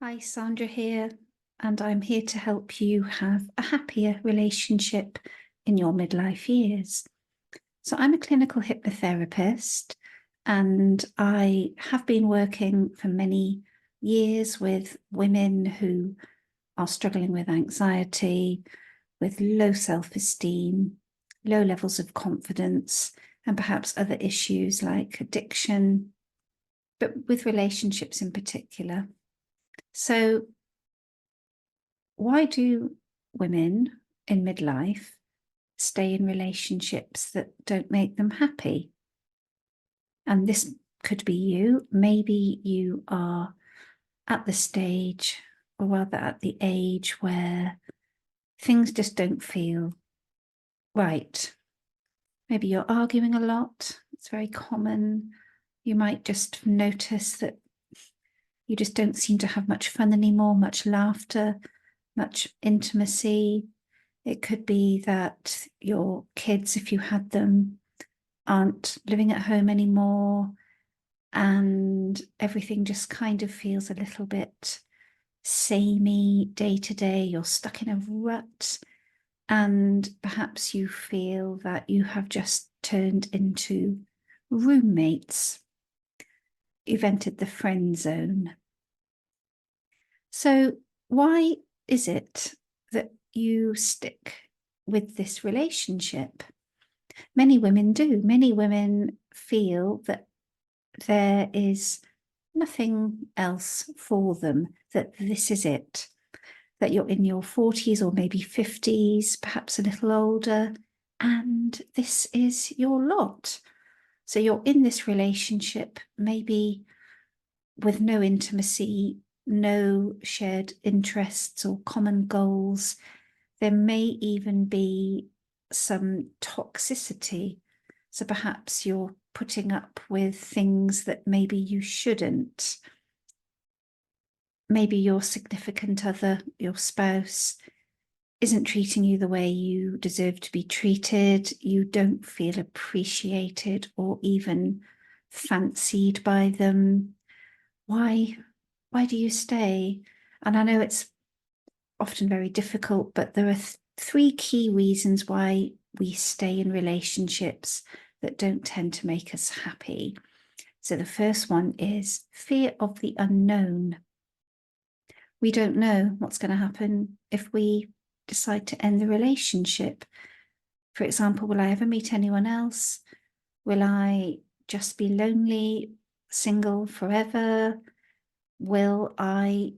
Hi, Sandra here, and I'm here to help you have a happier relationship in your midlife years. So I'm a clinical hypnotherapist, and I have been working for many years with women who are struggling with anxiety, with low self-esteem, low levels of confidence, and perhaps other issues like addiction, but with relationships in particular. So why do women in midlife stay in relationships that don't make them happy? And this could be you. Maybe you are at the stage, or rather at the age, where things just don't feel right. Maybe you're arguing a lot. It's very common. You might just notice that you just don't seem to have much fun anymore, much laughter, much intimacy. It could be that your kids, if you had them, aren't living at home anymore, and everything just kind of feels a little bit samey day to day. You're stuck in a rut, and perhaps you feel that you have just turned into roommates. You've entered the friend zone. So why is it that you stick with this relationship? Many women do. Many women feel that there is nothing else for them, that this is it, that you're in your 40s or maybe 50s, perhaps a little older, and this is your lot. So you're in this relationship, maybe with no intimacy, no shared interests or common goals. There may even be some toxicity. So perhaps you're putting up with things that maybe you shouldn't. Maybe your significant other, your spouse, isn't treating you the way you deserve to be treated. You don't feel appreciated or even fancied by them. Why do you stay? And I know it's often very difficult, but there are three key reasons why we stay in relationships that don't tend to make us happy. So the first one is fear of the unknown. We don't know what's going to happen if we decide to end the relationship. For example, will I ever meet anyone else? Will I just be lonely, single forever? Will I,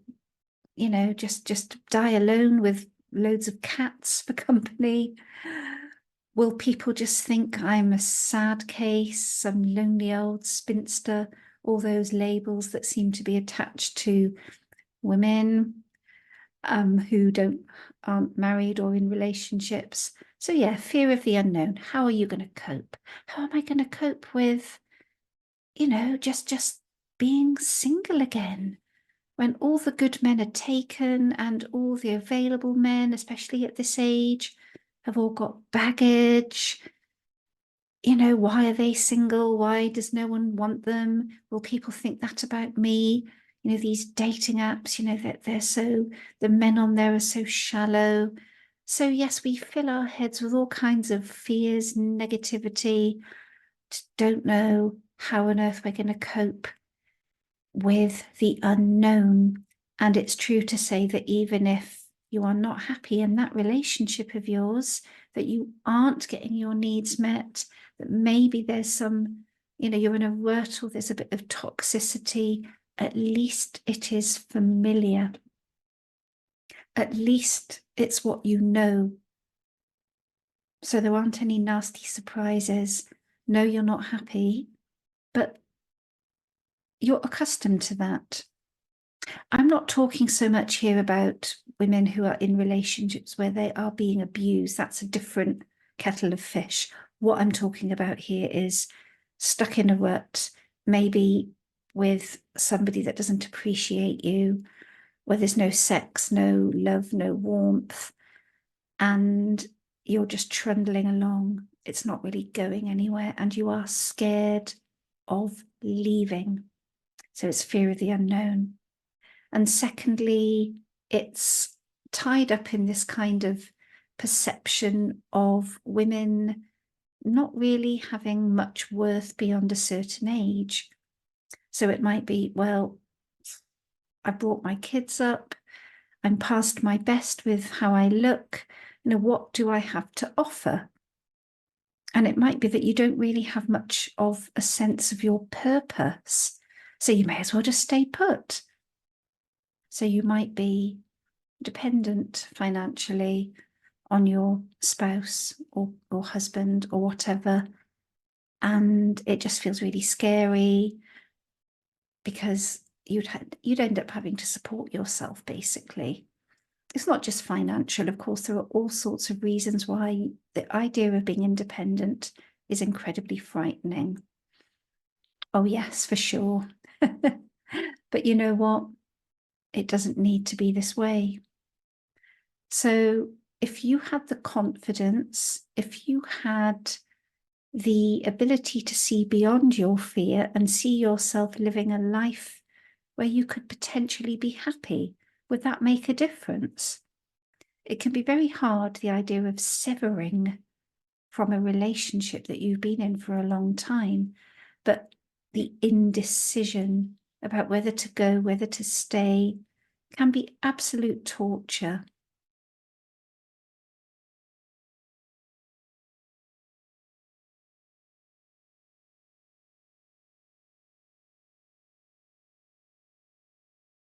just die alone with loads of cats for company? Will people just think I'm a sad case, some lonely old spinster, all those labels that seem to be attached to women who aren't married or in relationships? So yeah, fear of the unknown. How are you going to cope? How am I going to cope with, just being single again, when all the good men are taken and all the available men, especially at this age, have all got baggage? Why are they single? Why does no one want them? Will people think that about me? These dating apps, that the men on there are so shallow. So yes, we fill our heads with all kinds of fears, negativity, don't know how on earth we're going to cope with the unknown. And it's true to say that even if you are not happy in that relationship of yours, that you aren't getting your needs met, that maybe there's some, you're in a rut or there's a bit of toxicity, at least it is familiar. At least it's what you know. So there aren't any nasty surprises. No, you're not happy, but you're accustomed to that. I'm not talking so much here about women who are in relationships where they are being abused. That's a different kettle of fish. What I'm talking about here is stuck in a rut, maybe with somebody that doesn't appreciate you, where there's no sex, no love, no warmth, and you're just trundling along. It's not really going anywhere, and you are scared of leaving. So it's fear of the unknown. And secondly, it's tied up in this kind of perception of women not really having much worth beyond a certain age. So it might be, well, I brought my kids up, I'm past my best with how I look, what do I have to offer? And it might be that you don't really have much of a sense of your purpose. So you may as well just stay put. So you might be dependent financially on your spouse or husband or whatever. And it just feels really scary because you'd end up having to support yourself, basically. It's not just financial, of course, there are all sorts of reasons why the idea of being independent is incredibly frightening. Oh, yes, for sure. But you know what? It doesn't need to be this way. So if you had the confidence, if you had the ability to see beyond your fear and see yourself living a life where you could potentially be happy, would that make a difference? It can be very hard, the idea of severing from a relationship that you've been in for a long time, but the indecision about whether to go, whether to stay, can be absolute torture.